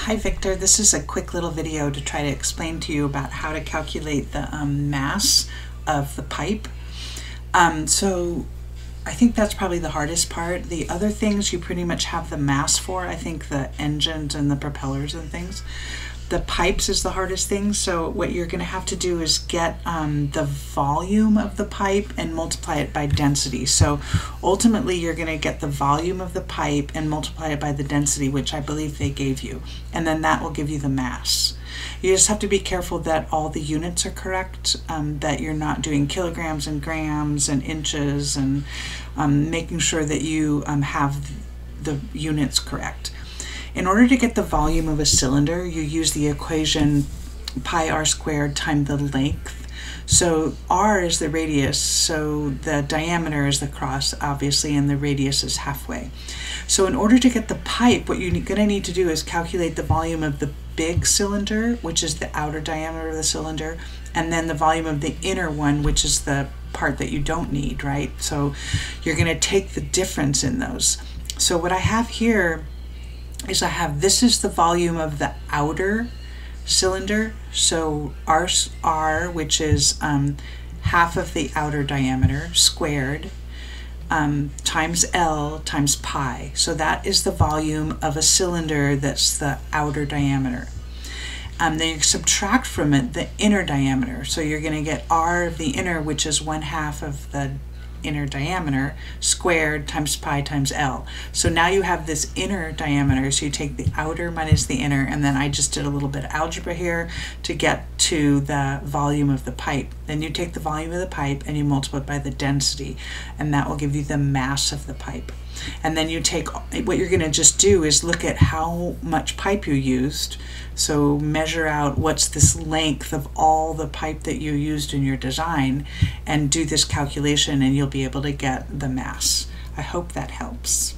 Hi Victor, this is a quick little video to try to explain to you about how to calculate the mass of the pipe. So I think that's probably the hardest part. The other things you pretty much have the mass for, I think the engines and the propellers and things. The pipes is the hardest thing, so what you're going to have to do is get the volume of the pipe and multiply it by density. So ultimately you're going to get the volume of the pipe and multiply it by the density, which I believe they gave you, and then that will give you the mass. You just have to be careful that all the units are correct, that you're not doing kilograms and grams and inches, and making sure that you have the units correct. In order to get the volume of a cylinder, you use the equation pi r squared times the length. So r is the radius, so the diameter is the cross, obviously, and the radius is halfway. So in order to get the pipe, what you're going to need to do is calculate the volume of the big cylinder, which is the outer diameter of the cylinder, and then the volume of the inner one, which is the part that you don't need, right? So you're going to take the difference in those. So what I have here is this is the volume of the outer cylinder, so r, which is half of the outer diameter squared, times L times pi. So that is the volume of a cylinder that's the outer diameter. Then you subtract from it the inner diameter. So you're going to get r of the inner, which is 1/2 of the inner diameter, squared times pi times L. So now you have this inner diameter, so you take the outer minus the inner, and then I just did a little bit of algebra here to get to the volume of the pipe. Then you take the volume of the pipe and you multiply it by the density, and that will give you the mass of the pipe. And then you take, what you're going to just do is look at how much pipe you used. So measure out what's this length of all the pipe that you used in your design, and do this calculation, and you'll be able to get the mass. I hope that helps.